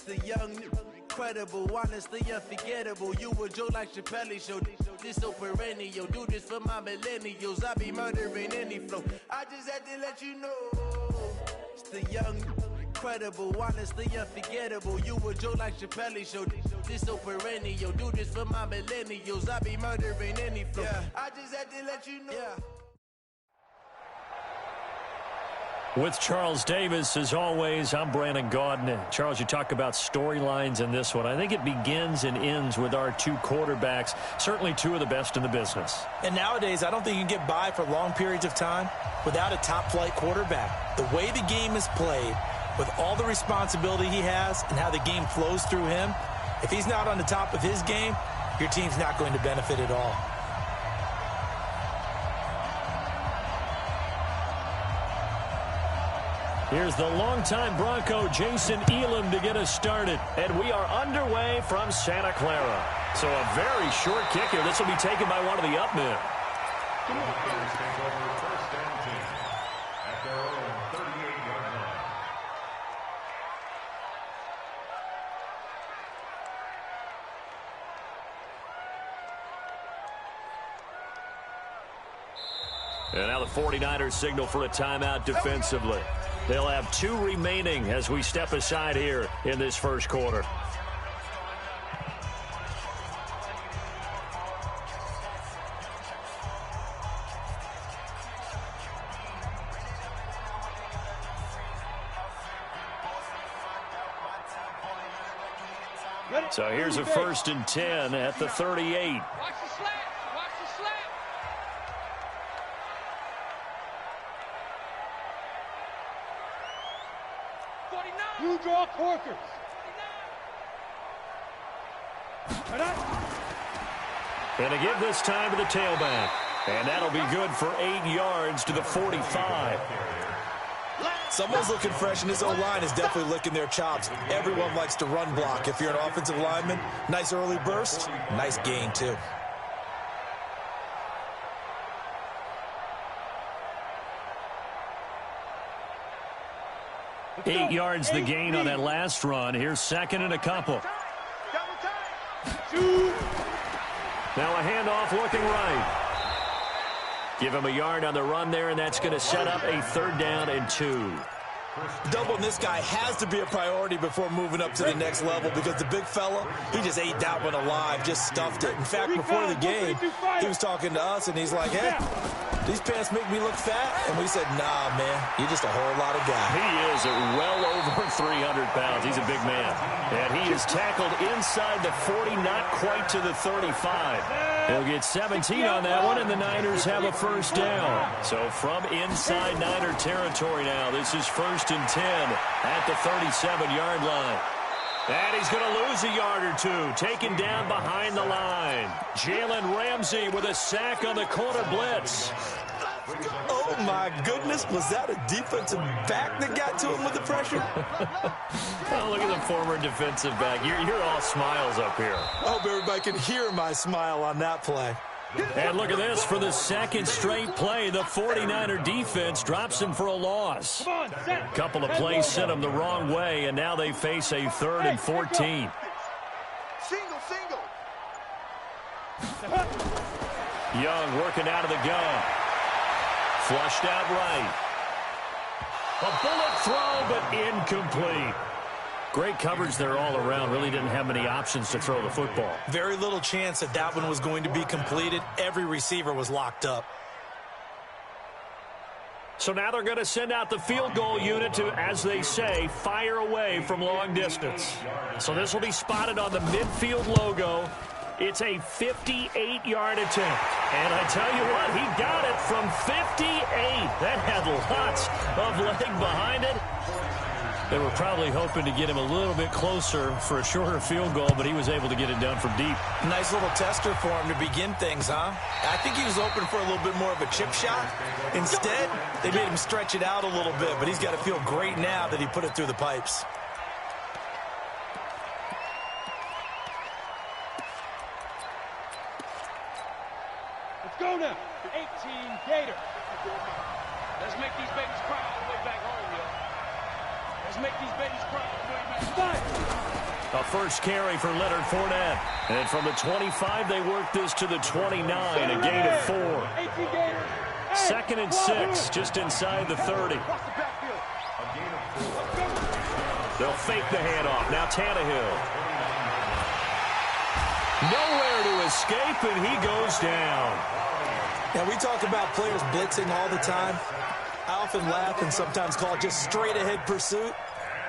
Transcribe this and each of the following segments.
The young, incredible, honestly unforgettable. You a joke like Chappelle Show. This so perennial. Do this for my millennials. I be murdering any flow. I just had to let you know. It's the young, incredible, honestly unforgettable. You a joke like Chappelle Show. This so perennial. Do this for my millennials. I be murdering any flow. I just had to let you know. With Charles Davis, as always, I'm Brandon Gaudin. Charles, you talk about storylines in this one. I think it begins and ends with our two quarterbacks, certainly two of the best in the business. And nowadays, I don't think you can get by for long periods of time without a top-flight quarterback. The way the game is played, with all the responsibility he has and how the game flows through him, if he's not on the top of his game, your team's not going to benefit at all. Here's the longtime Bronco, Jason Elam, to get us started. And we are underway from Santa Clara. So a very short kick here. This will be taken by one of the up men. And now the 49ers signal for a timeout defensively. They'll have 2 remaining as we step aside here in this first quarter. So here's a 1st and 10 at the 38. You draw Corkers. And to give this time to the tailback. And that'll be good for 8 yards to the 45. Someone's looking fresh, and this O-line is definitely licking their chops. Everyone likes to run block. If you're an offensive lineman, nice early burst, nice gain, too. Eight yards the gain on that last run. Here's 2nd and a couple. Now a handoff looking right. Give him a yard on the run there, and that's going to set up a 3rd down and 2. Doubling this guy has to be a priority before moving up to the next level, because the big fella, he just ate that one alive, just stuffed it. In fact, before the game, he was talking to us, and he's like, hey, these pants make me look fat? And we said, nah, man, you're just a whole lot of guy. He is well over 300 pounds. He's a big man. And he is tackled inside the 40, not quite to the 35. He'll get 17 on that one, and the Niners have a 1st down. So from inside Niner territory now, this is 1st and 10 at the 37-yard line. And he's going to lose a yard or 2, taken down behind the line. Jalen Ramsey with a sack on the corner blitz. Oh, my goodness. Was that a defensive back that got to him with the pressure? Oh, look at the former defensive back. You're all smiles up here. I hope everybody can hear my smile on that play. And look at this. For the 2nd straight play, the 49er defense drops him for a loss. A couple of plays sent them the wrong way, and now they face a 3rd and 14. Single. Young working out of the gun. Flushed out right. A bullet throw, but incomplete. Great coverage there all around. Really didn't have many options to throw the football. Very little chance that that one was going to be completed. Every receiver was locked up. So now they're going to send out the field goal unit to, as they say, fire away from long distance. So this will be spotted on the midfield logo. It's a 58-yard attempt. And I tell you what, he got it from 58. That had lots of leg behind it. They were probably hoping to get him a little bit closer for a shorter field goal, but he was able to get it done from deep. Nice little tester for him to begin things, huh? I think he was open for a little bit more of a chip shot. Instead, they made him stretch it out a little bit, but he's got to feel great now that he put it through the pipes. Let's go now. 18 Gator. Let's make these babies cry all the way back home, yo. Let's make these babies cry. A first carry for Leonard Fournette. And from the 25, they work this to the 29, a gain of 4. 2nd and 6, just inside the 30. They'll fake the handoff. Now Tannehill. Nowhere to escape, and he goes down. Now, we talk about players blitzing all the time. I often laugh and sometimes call it just straight-ahead pursuit.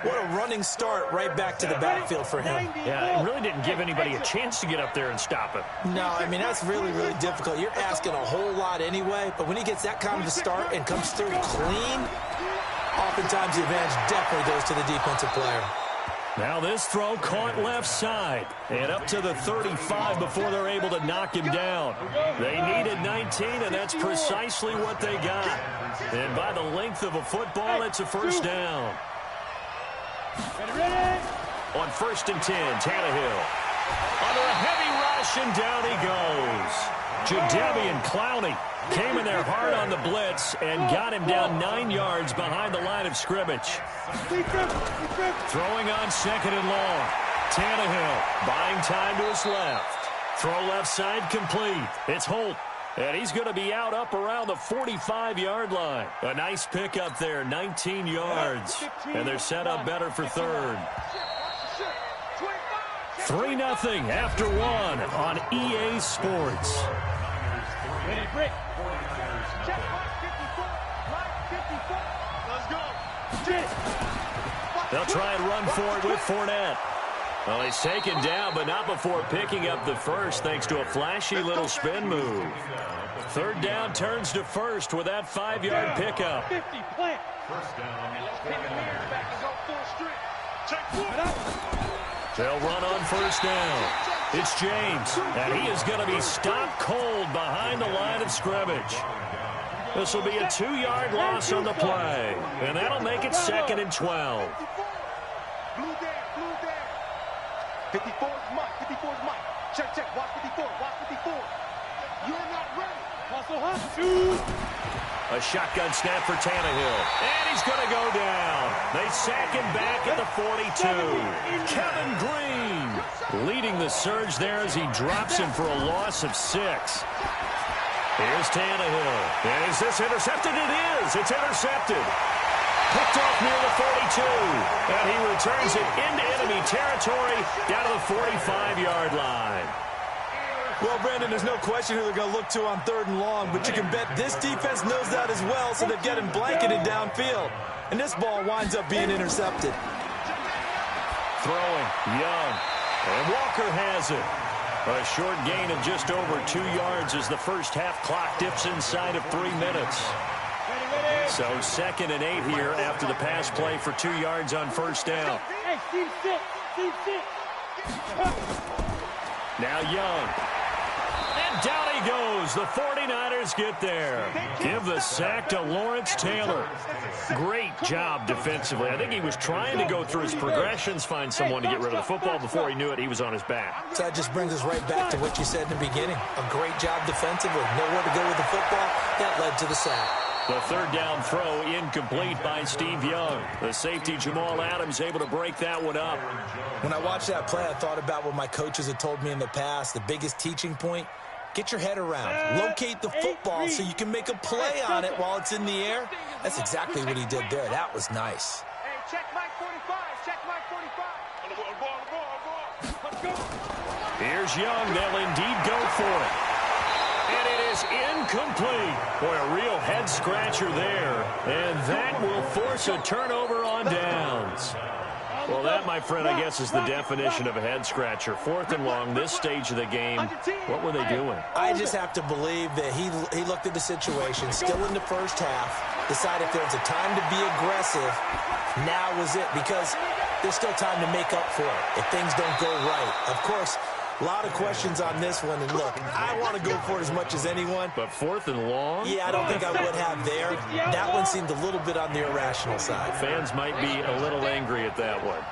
What a running start right back to the backfield for him. Yeah, it really didn't give anybody a chance to get up there and stop him. No, I mean, that's really, really difficult. You're asking a whole lot anyway, but when he gets that kind of a start and comes through clean, oftentimes the advantage definitely goes to the defensive player. Now this throw caught left side and up to the 35 before they're able to knock him down. They needed 19, and that's precisely what they got. And by the length of a football, it's a first down. On 1st and 10, Tannehill. Under a heavy rush, and down he goes. Jadeveon Clowney came in there hard on the blitz and got him down 9 yards behind the line of scrimmage. Throwing on 2nd and long. Tannehill buying time to his left. Throw left side complete. It's Holt. And he's going to be out up around the 45-yard line. A nice pickup there, 19 yards. And they're set up better for 3rd. 3-0 after 1 on EA Sports. They'll try and run for it with Fournette. Well, he's taken down, but not before picking up the first, thanks to a flashy little spin move. 3rd down turns to 1st with that 5-yard pickup. 50 plant. First down. They'll run on 1st down. It's James, and he is going to be stopped cold behind the line of scrimmage. This will be a 2-yard loss on the play, and that'll make it 2nd and 12. Blue down. 54 is Mike. 54 is Mike. Check. Watch 54. You're not ready. A shotgun snap for Tannehill. And he's going to go down. They sack him back at the 42. Kevin Green leading the surge there as he drops him for a loss of 6. Here's Tannehill. And is this intercepted? It is. It's intercepted. Picked off near the 42. And he returns it into enemy territory down to the 45-yard line. Well, Brandon, there's no question who they're going to look to on 3rd and long, but you can bet this defense knows that as well, so they're getting blanketed downfield. And this ball winds up being intercepted. Throwing, Young. And Walker has it. A short gain of just over 2 yards as the first half clock dips inside of 3 minutes. So 2nd and 8 here after the pass play for 2 yards on 1st down. Now Young. And down he goes. The 49ers get there. Give the sack to Lawrence Taylor. Great job defensively. I think he was trying to go through his progressions, find someone to get rid of the football. Before he knew it, he was on his back. So that just brings us right back to what you said in the beginning. A great job defensively. Nowhere to go with the football. That led to the sack. The 3rd down throw incomplete by Steve Young. The safety Jamal Adams able to break that one up. When I watched that play, I thought about what my coaches had told me in the past. The biggest teaching point, get your head around. Locate the football so you can make a play on it while it's in the air. That's exactly what he did there. That was nice. Hey, check Mike 45. Check Mike 45. Let's go. Here's Young. They'll indeed go for it. And it is incomplete. Boy, a real head-scratcher there. And that will force a turnover on downs. Well, that, my friend, I guess is the definition of a head-scratcher. 4th and long, this stage of the game. What were they doing? I just have to believe that he looked at the situation, still in the first half, decided if there was a time to be aggressive, now was it, because there's still time to make up for it if things don't go right. Of course, a lot of questions on this one, and look, I want to go for it as much as anyone. But 4th and long? Yeah, I don't think I would have there. That one seemed a little bit on the irrational side. Fans might be a little angry at that one.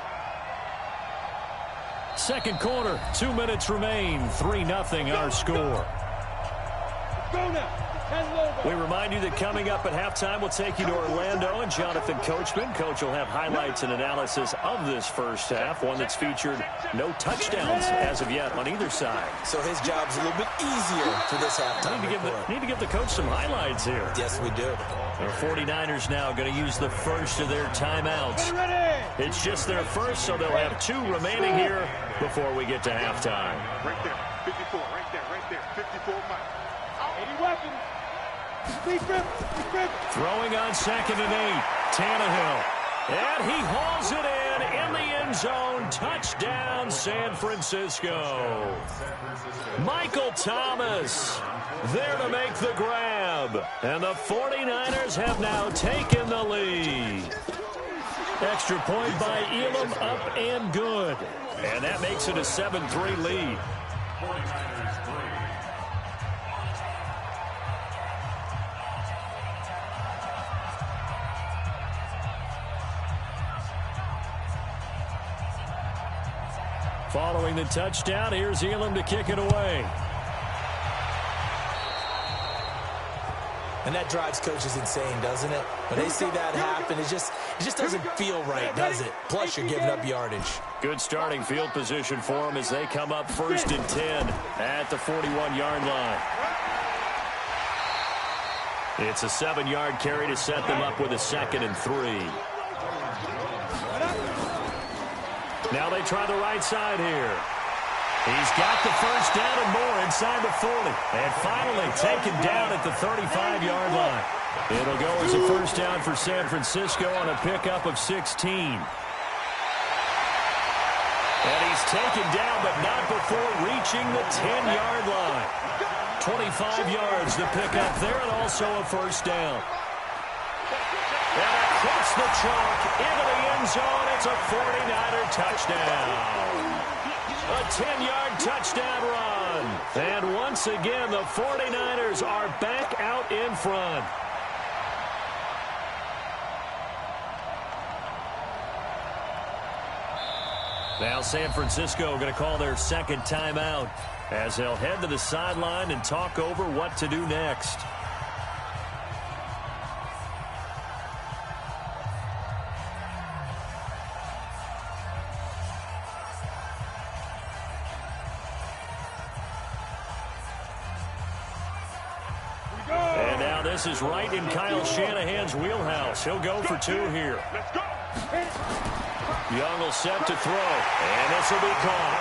2nd quarter, 2 minutes remain. 3-0 our score. Go now. We remind you that coming up at halftime, we'll take you to Orlando and Jonathan Coachman. Coach will have highlights and analysis of this first half, one that's featured no touchdowns as of yet on either side. So his job's a little bit easier for this halftime. Need to give the coach some highlights here. Yes, we do. The 49ers now going to use the first of their timeouts. It's just their first, so they'll have 2 remaining here before we get to halftime. Right there, 54, right there, 54 Mike. 80 weapons. Throwing on 2nd and 8. Tannehill. And he hauls it in the end zone. Touchdown, San Francisco. Michael Thomas there to make the grab. And the 49ers have now taken the lead. Extra point by Elam, up and good. And that makes it a 7-3 lead. Following the touchdown, here's Elam to kick it away. And that drives coaches insane, doesn't it? When they see that happen, it just doesn't feel right, does it? Plus, you're giving up yardage. Good starting field position for them as they come up 1st and 10 at the 41-yard line. It's a 7-yard carry to set them up with a 2nd and 3. Now they try the right side here. He's got the first down and more inside the 40. And finally taken down at the 35-yard line. It'll go as a first down for San Francisco on a pickup of 16. And he's taken down, but not before reaching the 10-yard line. 25 yards the pickup there, and also a first down. And across the chalk into the end zone, it's a 49er touchdown. A 10-yard touchdown run. And once again, the 49ers are back out in front. Now San Francisco going to call their 2nd timeout as they'll head to the sideline and talk over what to do next. And now this is right in Kyle Shanahan's wheelhouse. He'll go for 2 here. Let's go. Young will set to throw, and this will be caught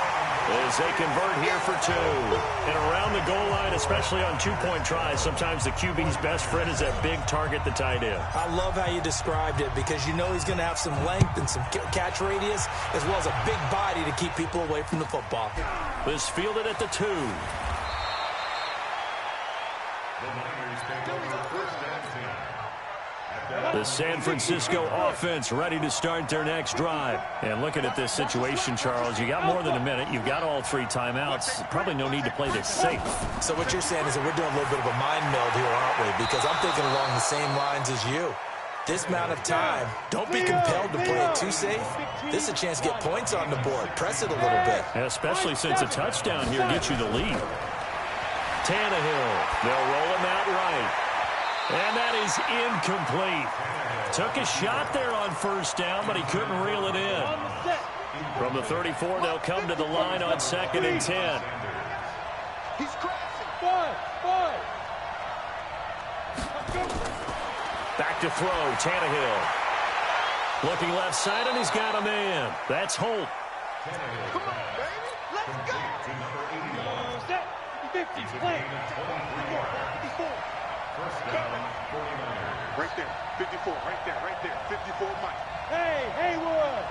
as they convert here for 2. And around the goal line, especially on 2-point tries, sometimes the QB's best friend is that big target, the tight end. I love how you described it because you know he's going to have some length and some catch radius as well as a big body to keep people away from the football. This fielded at the 2. The San Francisco offense ready to start their next drive. And looking at this situation, Charles, you got more than a minute. You've got all 3 timeouts. Probably no need to play this safe. So what you're saying is that we're doing a little bit of a mind meld here, aren't we? Because I'm thinking along the same lines as you. This amount of time, don't be compelled to play it too safe. This is a chance to get points on the board. Press it a little bit. Especially since a touchdown here gets you the lead. Tannehill, they'll roll him out right. And that is incomplete. Took a shot there on first down, but he couldn't reel it in. From the 34, they'll come to the line on 2nd and 10. He's crashing. Back to throw, Tannehill. Looking left side, and he's got a man. That's Holt. Come on, baby. Let's go. 50, play. 54. Right there, 54, right there, 54 Mike. Hey, Haywood.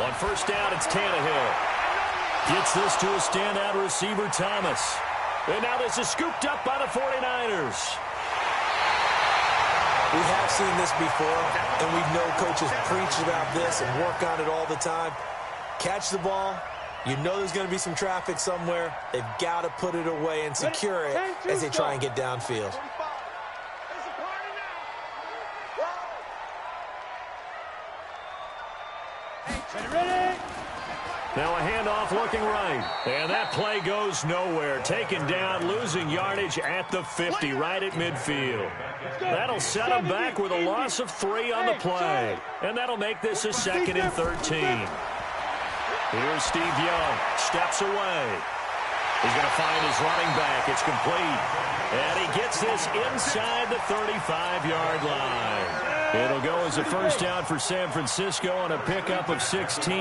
On first down, it's Tannehill. Gets this to a standout receiver, Thomas. And now this is scooped up by the 49ers. We have seen this before, and we know coaches preach about this and work on it all the time. Catch the ball. You know there's going to be some traffic somewhere. They've got to put it away and secure it as they try and get downfield. Now a handoff looking right. And that play goes nowhere. Taken down, losing yardage at the 50, right at midfield. That'll set him back with a loss of 3 on the play. And that'll make this a 2nd and 13. Here's Steve Young. Steps away. He's going to find his running back. It's complete. And he gets this inside the 35-yard line. It'll go as a first down for San Francisco on a pickup of 16.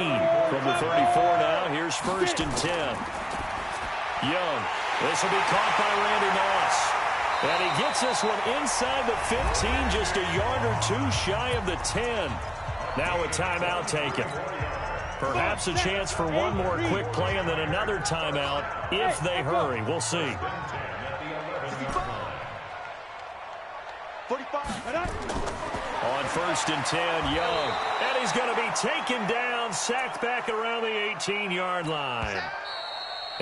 From the 34 now, here's 1st and 10. Young. This will be caught by Randy Moss. And he gets this one inside the 15, just a yard or 2 shy of the 10. Now a timeout taken. Perhaps a chance for one more quick play and then another timeout if they hurry. We'll see. 45. On 1st and 10, Young. And he's going to be taken down, sacked back around the 18-yard line.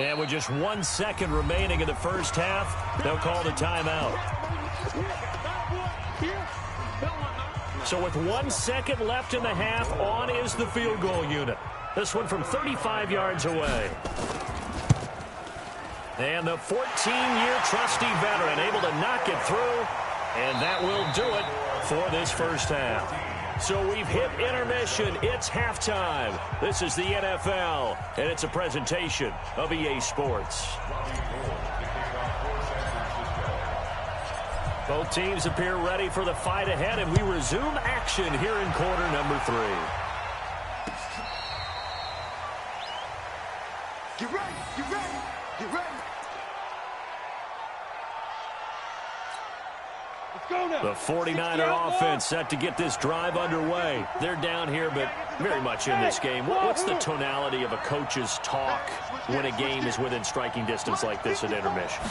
And with just 1 second remaining in the first half, they'll call the timeout. So with 1 second left in the half, on is the field goal unit. This one from 35 yards away. And the 14-year trusty veteran able to knock it through. And that will do it for this first half. So we've hit intermission. It's halftime. This is the NFL, and it's a presentation of EA Sports. Both teams appear ready for the fight ahead, and we resume action here in quarter number 3. Get ready, get ready, get ready. The 49er offense set to get this drive underway. They're down here, but very much in this game. What's the tonality of a coach's talk when a game is within striking distance like this at intermission?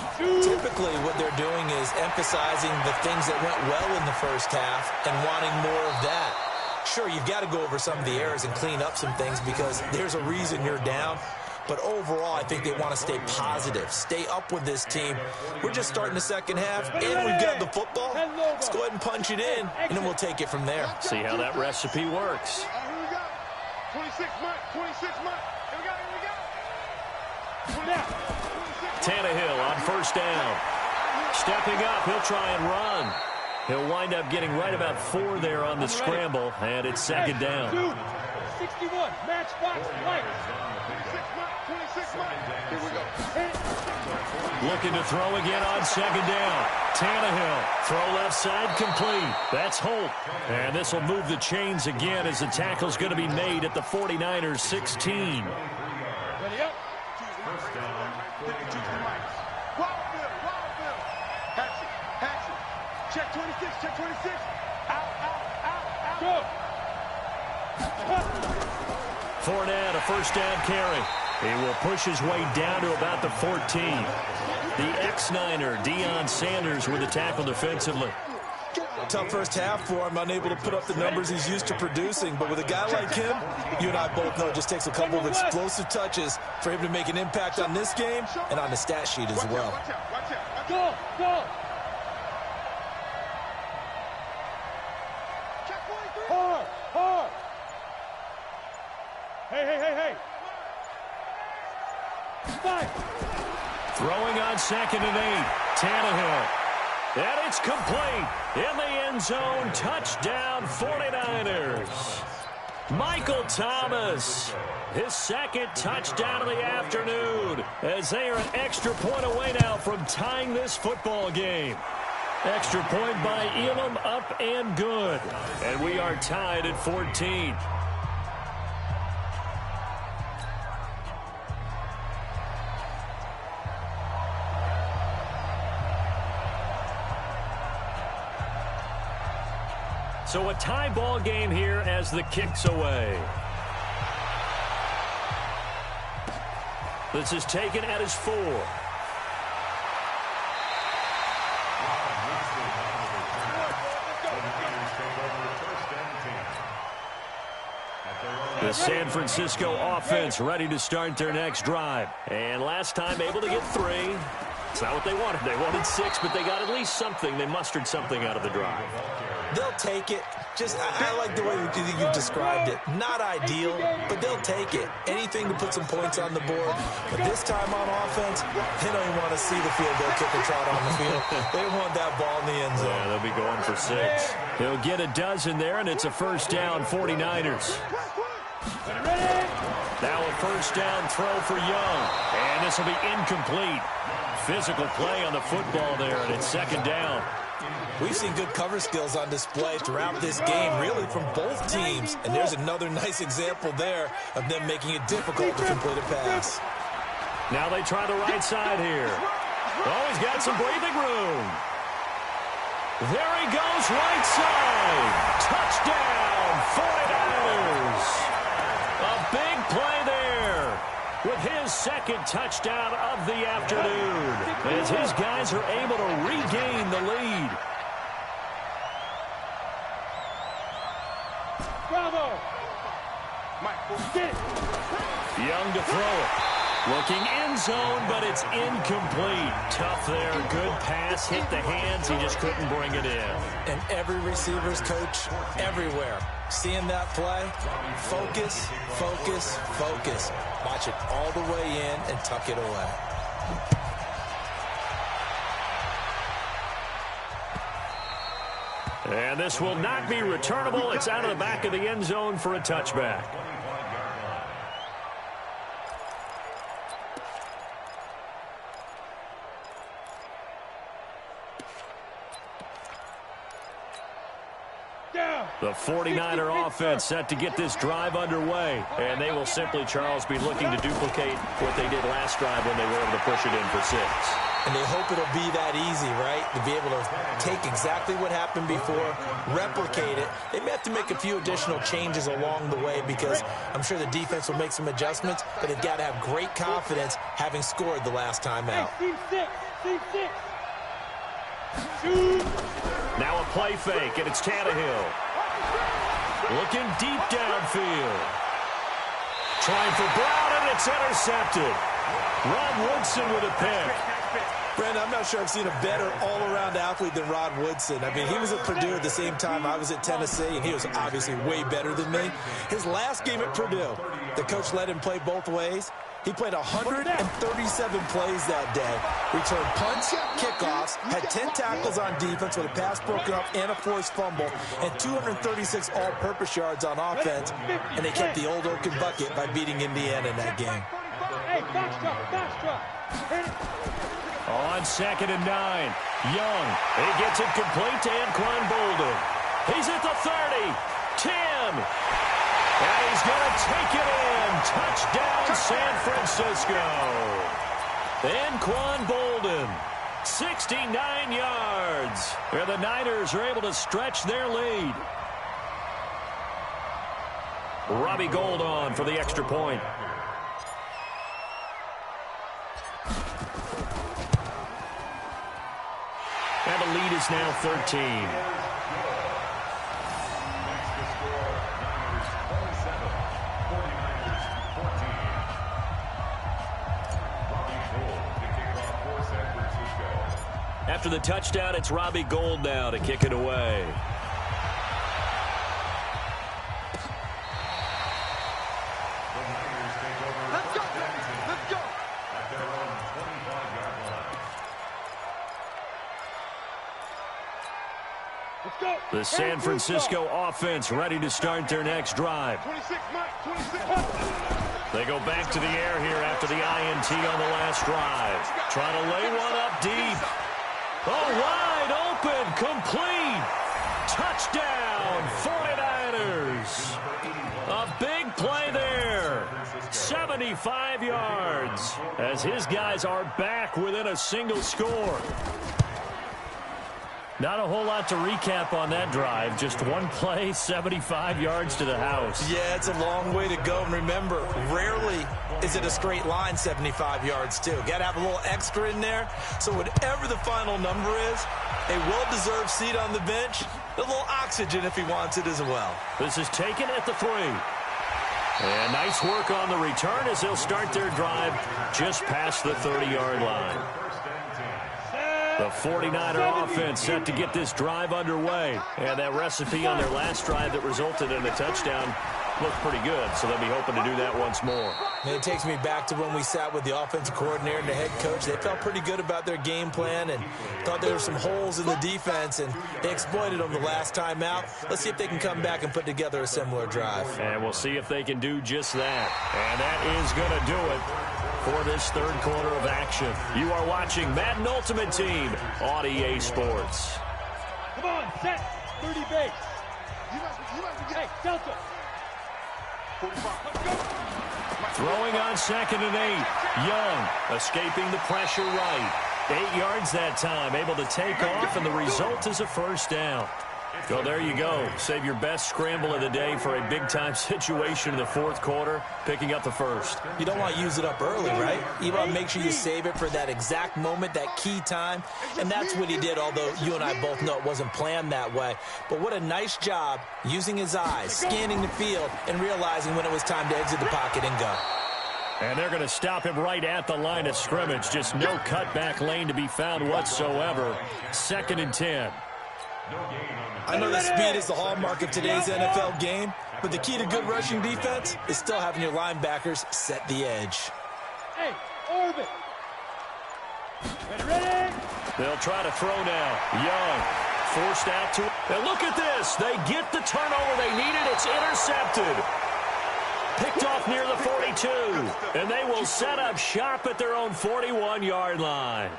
Typically, what they're doing is emphasizing the things that went well in the first half and wanting more of that. Sure, you've got to go over some of the errors and clean up some things because there's a reason you're down. But overall, I think they want to stay positive, stay up with this team. We're just starting the second half, and we've got the football. Let's go ahead and punch it in, and then we'll take it from there. See how that recipe works. Here we go. 26 months, 26 months. Here we go. Tannehill on first down. Stepping up, he'll try and run. He'll wind up getting right about 4 there on the scramble, and it's 2nd down. 61, match box, right. 26 months. Here we go. Looking to throw again on 2nd down. Tannehill, throw left side, complete. That's Holt. And this will move the chains again as the tackle's going to be made at the 49ers 16. Ready up. First down, 52 miles. Wild Bill. Hatchet. Check 26, check 26. Out. Go. Fournette, a first down carry. He will push his way down to about the 14. The ex-Niner, Deion Sanders, with the tackle defensively. Tough first half for him, unable to put up the numbers he's used to producing. But with a guy like him, you and I both know it just takes a couple of explosive touches for him to make an impact on this game and on the stat sheet as well. Watch out. Go. Check 23. Hard. Hey. Fight. Throwing on 2nd and 8. Tannehill. And it's complete. In the end zone. Touchdown 49ers. Michael Thomas. His 2nd touchdown of the afternoon. As they are an extra point away now from tying this football game. Extra point by Elam, up and good. And we are tied at 14. So a tie ball game here as the kick's away. This is taken at his 4. The San Francisco offense ready to start their next drive. And last time able to get 3. It's not what they wanted. They wanted 6, but they got at least something. They mustered something out of the drive. They'll take it. I like the way you've described it. Not ideal, but they'll take it. Anything to put some points on the board. But this time on offense, they don't even want to see the field goal kicker trot on the field. They want that ball in the end zone. Yeah, they'll be going for 6. They'll get a dozen there, and it's a first down, 49ers. Now a first down throw for Young. And this will be incomplete. Physical play on the football there, and it's second down. We've seen good cover skills on display throughout this game, really from both teams. And there's another nice example there of them making it difficult to complete a pass. Now they try the right side here. Oh, he's got some breathing room. There he goes, right side. Touchdown, 49ers. A big play there with his second touchdown of the afternoon, as his guys are able to regain the lead. Bravo! Young to throw it. Looking end zone, but it's incomplete. Tough there. Good pass. Hit the hands. He just couldn't bring it in. And every receiver's coach everywhere. Seeing that play, focus, focus, focus. Watch it all the way in and tuck it away. And this will not be returnable. It's out of the back of the end zone for a touchback. The 49er offense set to get this drive underway. And they will simply, Charles, be looking to duplicate what they did last drive when they were able to push it in for 6. And they hope it'll be that easy, right? To be able to take exactly what happened before, replicate it. They may have to make a few additional changes along the way because I'm sure the defense will make some adjustments, but they've got to have great confidence having scored the last time out. Now a play fake, and it's Tannehill. Looking deep downfield. Trying for Brown, and it's intercepted. Rod Woodson with a pick. Brandon, I'm not sure I've seen a better all-around athlete than Rod Woodson. I mean, he was at Purdue at the same time I was at Tennessee, and he was obviously way better than me. His last game at Purdue, the coach let him play both ways. He played 137 plays that day, returned punts, kickoffs, had 10 tackles on defense with a pass broken up and a forced fumble, and 236 all-purpose yards on offense, and they kept the old Oaken bucket by beating Indiana in that game. On 2nd and 9, Young. He gets it complete to Anquan Boldin. He's at the 30, 10. And he's going to take it in. Touchdown, San Francisco. Anquan Boldin, 69 yards. And the Niners are able to stretch their lead. Robbie Gould on for the extra point. And the lead is now 13. After the touchdown, it's Robbie Gould now to kick it away. Let's go. Let's go. The San Francisco offense ready to start their next drive. 26, Mike. 26. They go back to the air here after the INT on the last drive. Trying to lay one up deep. Oh, wide open, complete. Touchdown, 49ers. A big play there. 75 yards as his guys are back within a single score. Not a whole lot to recap on that drive. Just one play, 75 yards to the house. Yeah, it's a long way to go. And remember, rarely is it a straight line 75 yards, too. Got to have a little extra in there. So whatever the final number is, a well-deserved seat on the bench, a little oxygen if he wants it as well. This is taken at the 3. And nice work on the return as they'll start their drive just past the 30-yard line. The 49er offense set to get this drive underway. And that recipe on their last drive that resulted in a touchdown looked pretty good, so they'll be hoping to do that once more. And it takes me back to when we sat with the offensive coordinator and the head coach. They felt pretty good about their game plan and thought there were some holes in the defense, and they exploited them the last time out. Let's see if they can come back and put together a similar drive. And we'll see if they can do just that. And that is going to do it for this third quarter of action. You are watching Madden Ultimate Team on EA Sports. Come on, set. 30 base. Hey, Delta. Throwing on 2nd and 8. Young escaping the pressure right. 8 yards that time, able to take off, and the result is a first down. Well, there you go. Save your best scramble of the day for a big-time situation in the fourth quarter, picking up the first. You don't want to use it up early, right? You want to make sure you save it for that exact moment, that key time. And that's what he did, although you and I both know it wasn't planned that way. But what a nice job using his eyes, scanning the field, and realizing when it was time to exit the pocket and go. And they're going to stop him right at the line of scrimmage. Just no cutback lane to be found whatsoever. 2nd and 10. I know that speed is the hallmark of today's NFL game, but the key to good rushing defense is still having your linebackers set the edge. Hey, orbit. Ready? They'll try to throw now. Young forced out to... And look at this. They get the turnover they needed. It's intercepted. Picked off near the 42. And they will set up shop at their own 41-yard line.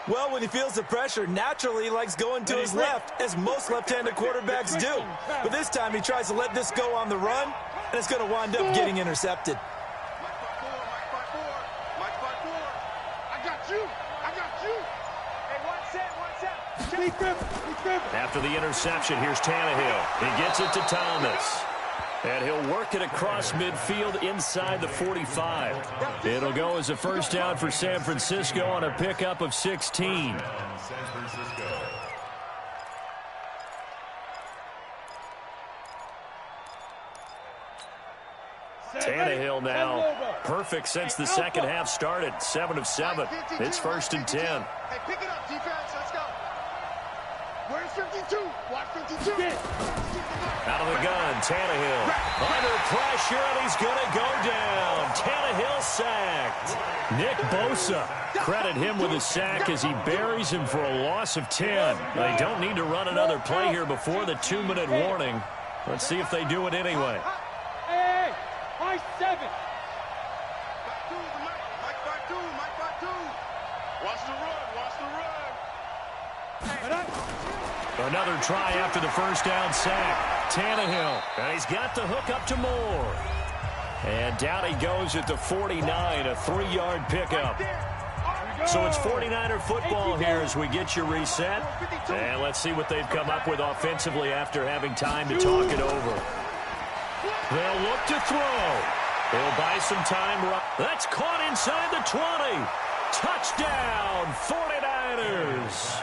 Well, when he feels the pressure, naturally he likes going to his left, as most left-handed quarterbacks do. But this time he tries to let this go on the run, and it's going to wind up getting intercepted. After the interception, here's Tannehill. He gets it to Thomas. And he'll work it across midfield inside the 45. It'll go as a first down for San Francisco on a pickup of 16. Tannehill now perfect since the second half started. 7 of 7. It's 1st and 10. Hey, pick it up, defense. Let's go. Where's 52? Watch 52. Out of the gun, Tannehill. Under pressure, and he's going to go down. Tannehill sacked. Nick Bosa, credit him with a sack as he buries him for a loss of 10. They don't need to run another play here before the 2-minute warning. Let's see if they do it anyway. Hey, high 7. Mike 5-2. Watch the run. Another try after the first down sack. Tannehill, and he's got the hook up to Moore. And down he goes at the 49, a 3-yard pickup. So it's 49er football here as we get you reset. And let's see what they've come up with offensively after having time to talk it over. They'll look to throw. They'll buy some time. That's caught inside the 20. Touchdown, 49ers.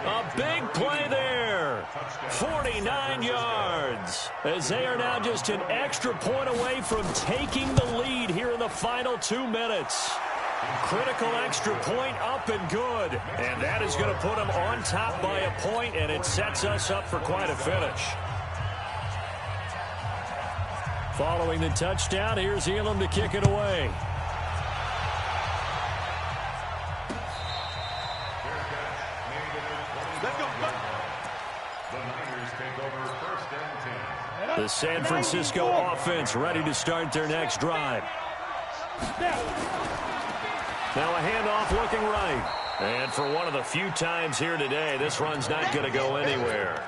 A big play there. 49 yards. As they are now just an extra point away from taking the lead here in the final 2 minutes. Critical extra point up and good. And that is going to put them on top by a point, and it sets us up for quite a finish. Following the touchdown, here's Elam to kick it away. The San Francisco offense ready to start their next drive. Now a handoff looking right. And for one of the few times here today, this run's not going to go anywhere.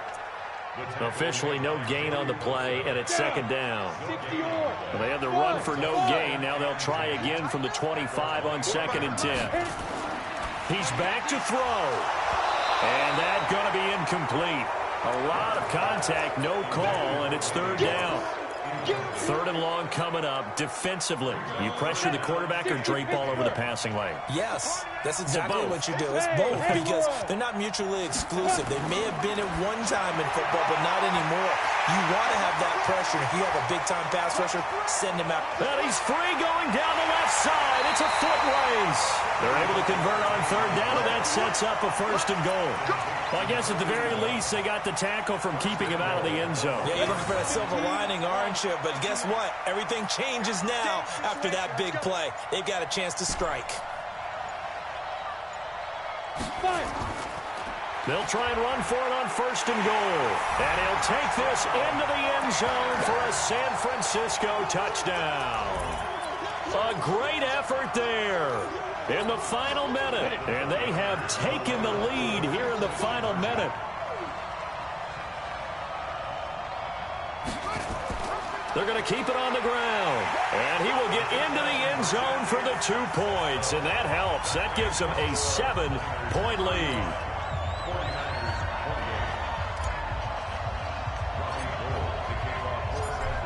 Officially no gain on the play, and it's 2nd down. Well, they had the run for no gain. Now they'll try again from the 25 on 2nd and 10. He's back to throw. And that's going to be incomplete. A lot of contact, no call, and it's 3rd down. 3rd and long coming up defensively. You pressure the quarterback or drape all over the passing lane? Yes. That's exactly what you do. It's both, because they're not mutually exclusive. They may have been at one time in football, but not anymore. You want to have that pressure. If you have a big-time pass rusher, send him out. And he's free going down the left side. It's a foot race. They're able to convert on third down, and that sets up a 1st and goal. Well, I guess at the very least, they got the tackle from keeping him out of the end zone. Yeah, you're looking for that silver lining, aren't you? But guess what? Everything changes now after that big play. They've got a chance to strike. They'll try and run for it on 1st and goal. And he'll take this into the end zone for a San Francisco touchdown. A great effort there in the final minute. And they have taken the lead here in the final minute. They're going to keep it on the ground. And he will get into the end zone for the 2 points. And that helps. That gives them a 7-point lead.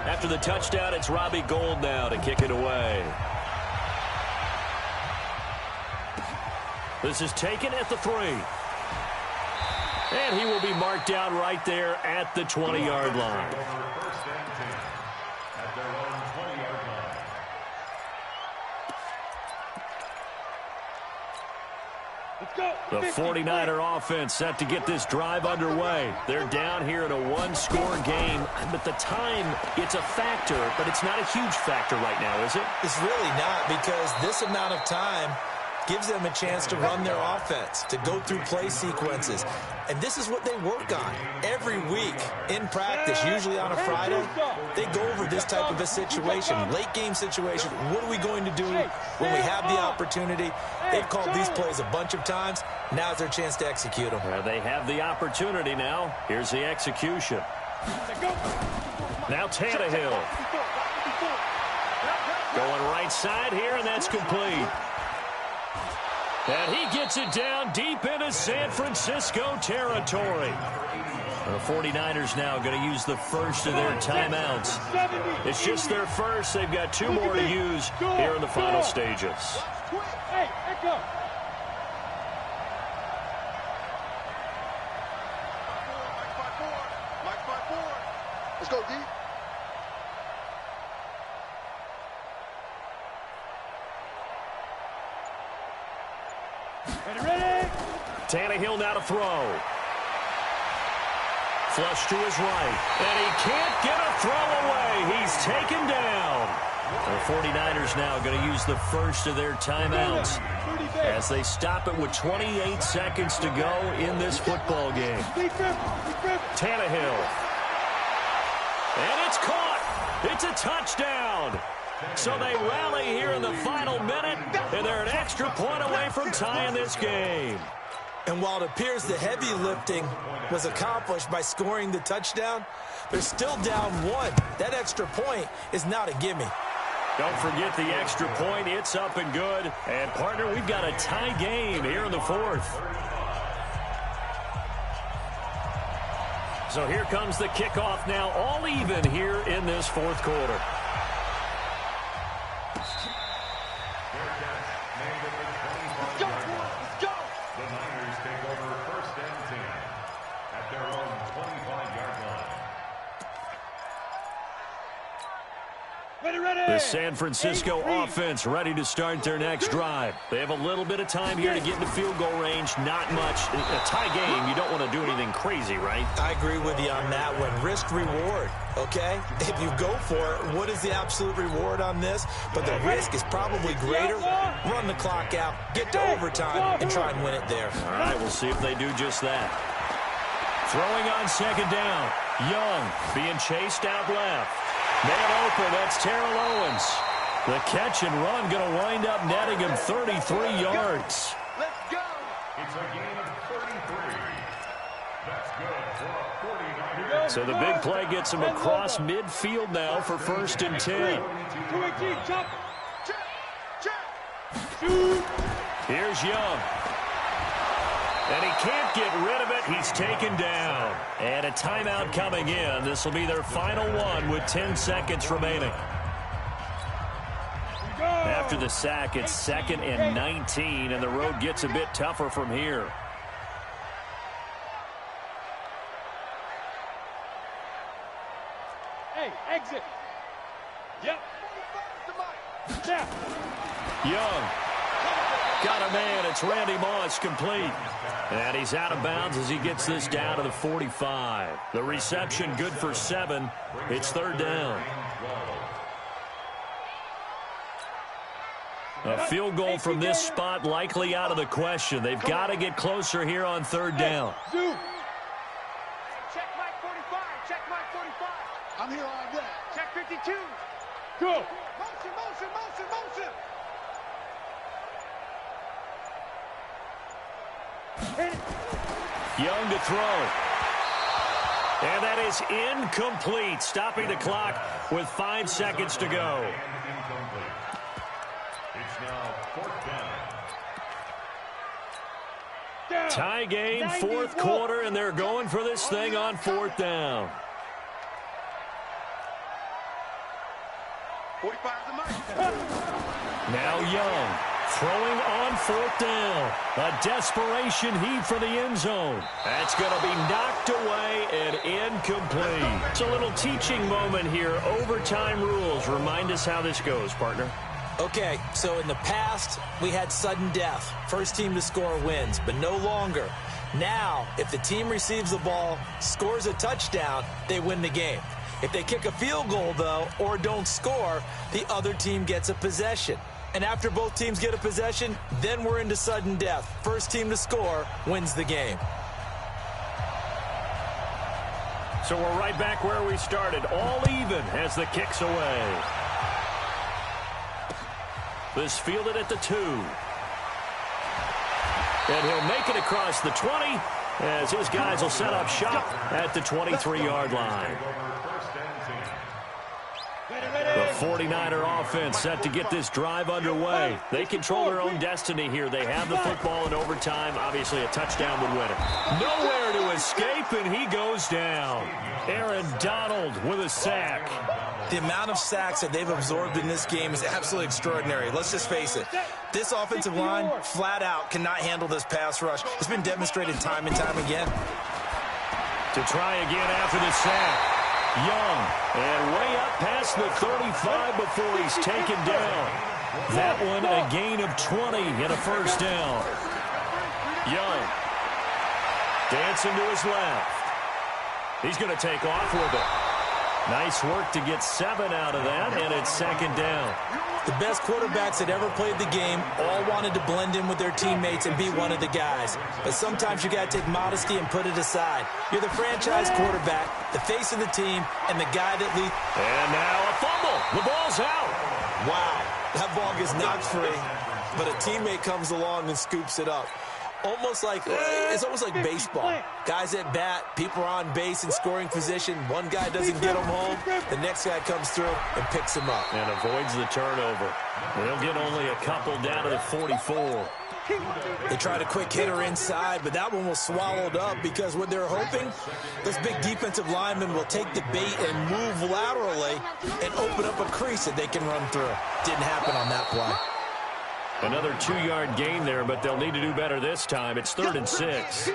After the touchdown, it's Robbie Gould now to kick it away. This is taken at the 3. And he will be marked down right there at the 20-yard line. The 49er offense set to get this drive underway. They're down here in a 1-score game. But the time, it's a factor, but it's not a huge factor right now, is it? It's really not, because this amount of time gives them a chance to run their offense, to go through play sequences. And this is what they work on every week in practice, usually on a Friday. They go over this type of a situation, late-game situation. What are we going to do when we have the opportunity? They've called these plays a bunch of times. Now's their chance to execute them. They have the opportunity now. Here's the execution. Now Tannehill. Going right side here, and that's complete. And he gets it down deep into San Francisco territory. The 49ers now going to use the first of their timeouts. It's just their first. They've got 2 more to use here in the final stages. Hey, echo. Let's go, D. Ready? Tannehill now to throw. Flush to his right. And he can't get a throw away. He's taken down. The 49ers now going to use the first of their timeouts as they stop it with 28 seconds to go in this football game. Tannehill. And it's caught. It's a touchdown. So they rally here in the final minute, and they're an extra point away from tying this game. And while it appears the heavy lifting was accomplished by scoring the touchdown, they're still down 1. That extra point is not a gimme. Don't forget the extra point. It's up and good. And, partner, we've got a tie game here in the 4th. So here comes the kickoff now, all even here in this 4th quarter. The San Francisco offense ready to start their next drive. They have a little bit of time here to get into field goal range. Not much. A tie game, you don't want to do anything crazy, right? I agree with you on that one. Risk-reward, okay? If you go for it, what is the absolute reward on this? But the risk is probably greater. Run the clock out, get to overtime, and try and win it there. All right, we'll see if they do just that. Throwing on 2nd down. Young being chased out left. Man open, that's Terrell Owens. The catch and run going to wind up netting him 33 yards. Let's go. It's a gain of 33. That's good for a 49er. So the big play gets him across midfield now for 1st and 10. 218, chop. Check. Here's Young. And he can't get rid of it. He's taken down. And a timeout coming in. This will be their final one with 10 seconds remaining. after the sack. It's 2nd and 19, and the road gets a bit tougher from here. Hey, exit. Yep. Snap. Young. Got a man. It's Randy Moss, complete. And he's out of bounds as he gets this down to the 45. The reception good for 7. It's 3rd down. A field goal from this spot likely out of the question. They've got to get closer here on 3rd down. Check Mike 45. Check Mike 45. I'm here all day. Check 52. Go. Motion, motion, motion, motion. Young to throw. And that is incomplete, stopping the clock with 5 seconds to go. It's now 4th down. Tie game, 4th quarter, and they're going for this thing on 4th down. 45 the mic. Now Young throwing on 4th down. A desperation heave for the end zone. That's going to be knocked away and incomplete. It's a little teaching moment here. Overtime rules. Remind us how this goes, partner. Okay, so in the past, we had sudden death. First team to score wins, but no longer. Now, if the team receives the ball, scores a touchdown, they win the game. If they kick a field goal, though, or don't score, the other team gets a possession. And after both teams get a possession, then we're into sudden death. First team to score wins the game. So we're right back where we started. All even as the kick's away. This fielded at the 2. And he'll make it across the 20 as his guys will set up shop at the 23-yard line. The 49er offense set to get this drive underway. They control their own destiny here. They have the football in overtime. Obviously, a touchdown would win it. Nowhere to escape, and he goes down. Aaron Donald with a sack. The amount of sacks that they've absorbed in this game is absolutely extraordinary. Let's just face it. This offensive line, flat out, cannot handle this pass rush. It's been demonstrated time and time again. To try again after the sack. Young, and way up past the 35 before he's taken down. That one a gain of 20 and a first down. Young, dancing to his left. He's going to take off with it. Nice work to get 7 out of that, and it's 2nd down. The best quarterbacks that ever played the game all wanted to blend in with their teammates and be one of the guys. But sometimes you got to take modesty and put it aside. You're the franchise quarterback, the face of the team, and the guy that leads. And now a fumble. The ball's out. Wow, that ball gets knocked free, but a teammate comes along and scoops it up. It's almost like baseball. Guys at bat, people are on base in scoring position. One guy doesn't get him home. The next guy comes through and picks him up. And avoids the turnover. They'll get only a couple down to the 44. They tried a quick hitter inside, but that one was swallowed up because what they're hoping, those big defensive linemen will take the bait and move laterally and open up a crease that they can run through. Didn't happen on that play. Another 2-yard gain there, but they'll need to do better this time. It's 3rd and 6.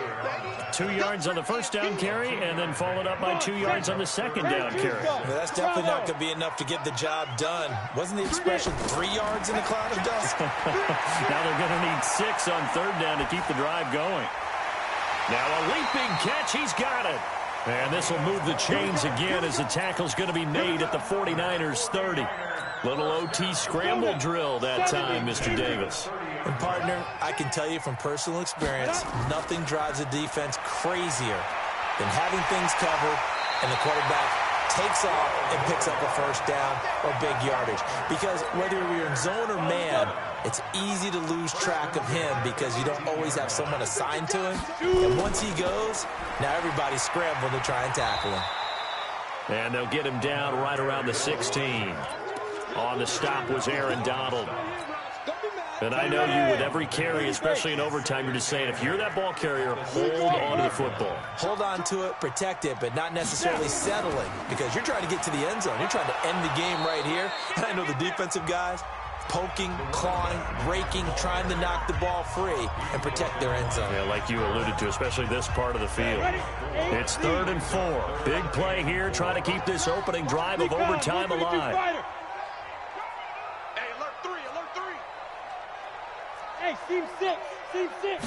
2 yards on the first down carry, and then followed up by 2 yards on the second down carry. Well, that's definitely not going to be enough to get the job done. Wasn't the expression 3 yards in a cloud of dust? Now they're going to need 6 on 3rd down to keep the drive going. Now a leaping catch. He's got it. And this will move the chains again as the tackle's going to be made at the 49ers 30. Little OT scramble drill that time, Mr. Davis. And, partner, I can tell you from personal experience, nothing drives a defense crazier than having things covered and the quarterback takes off and picks up a first down or big yardage. Because whether you're in zone or man, it's easy to lose track of him because you don't always have someone assigned to him. And once he goes, now everybody's scrambling to try and tackle him. And they'll get him down right around the 16. On the stop was Aaron Donald. And I know you, with every carry, especially in overtime, you're just saying, if you're that ball carrier, hold on to the football. Hold on to it, protect it, but not necessarily settling because you're trying to get to the end zone. You're trying to end the game right here. And I know the defensive guys, poking, clawing, raking, trying to knock the ball free and protect their end zone. Yeah, like you alluded to, especially this part of the field. It's 3rd and 4. Big play here, trying to keep this opening drive of overtime alive. Hey, alert 3, alert 3. Hey, seam 6, hit it.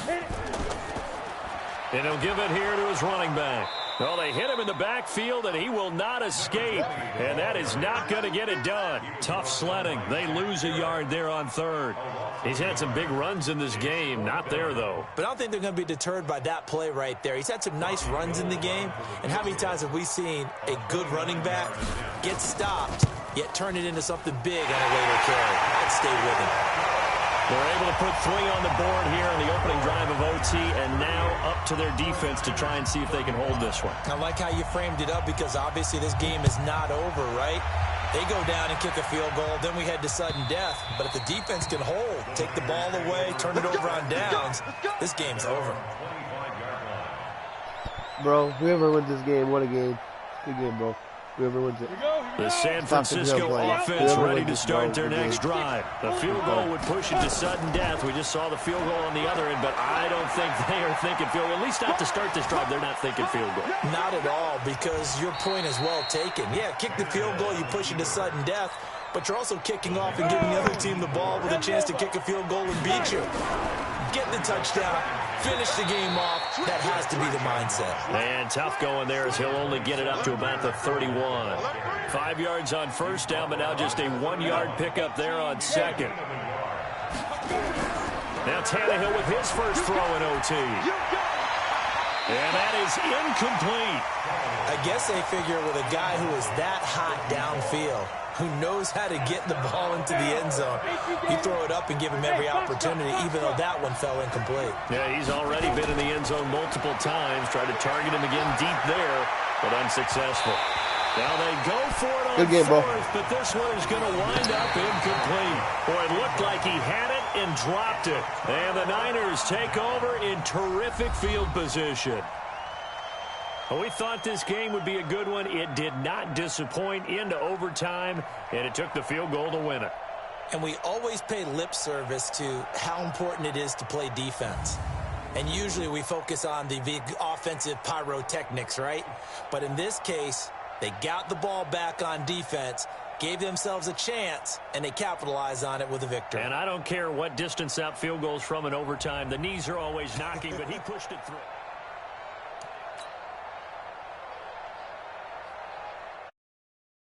And he'll give it here to his running back. Well, they hit him in the backfield, and he will not escape. And that is not going to get it done. Tough sledding. They lose a yard there on 3rd. He's had some big runs in this game. Not there, though. But I don't think they're going to be deterred by that play right there. He's had some nice runs in the game. And how many times have we seen a good running back get stopped, yet turn it into something big on a later carry? I'd stay with him. They're able to put 3 on the board here in the opening drive of OT, and now up to their defense to try and see if they can hold this one. I like how you framed it up, because obviously this game is not over, right? They go down and kick a field goal, then we head to sudden death. But if the defense can hold, take the ball away, turn it over on downs, this game's over. Bro, whoever wins this game, what a game. Good game, bro. Whoever wins it. The San Francisco offense ready to start their next drive. The field goal would push it to sudden death. We just saw the field goal on the other end, but I don't think they are thinking field goal. At least not to start this drive. They're not thinking field goal. Not at all, because your point is well taken. Yeah, kick the field goal, you push it to sudden death, but you're also kicking off and giving the other team the ball with a chance to kick a field goal and beat you. Get the touchdown, finish the game off. That has to be the mindset. And tough going there, as he'll only get it up to about the 31. 5 yards on first down, but now just a 1-yard pickup there on 2nd. Now Tannehill with his first throw in OT. And that is incomplete. I guess they figure with a guy who is that hot downfield, who knows how to get the ball into the end zone, you throw it up and give him every opportunity, even though that one fell incomplete. Yeah, he's already been in the end zone multiple times. Tried to target him again deep there, but unsuccessful. Now they go for it on 4th, but this one is going to wind up incomplete. Boy, it looked like he had it and dropped it. And the Niners take over in terrific field position. We thought this game would be a good one. It did not disappoint into overtime, and it took the field goal to win it. And we always pay lip service to how important it is to play defense. And usually we focus on the big offensive pyrotechnics, right? But in this case, they got the ball back on defense, gave themselves a chance, and they capitalized on it with a victory. And I don't care what distance that field goal's from in overtime. The knees are always knocking, but he pushed it through.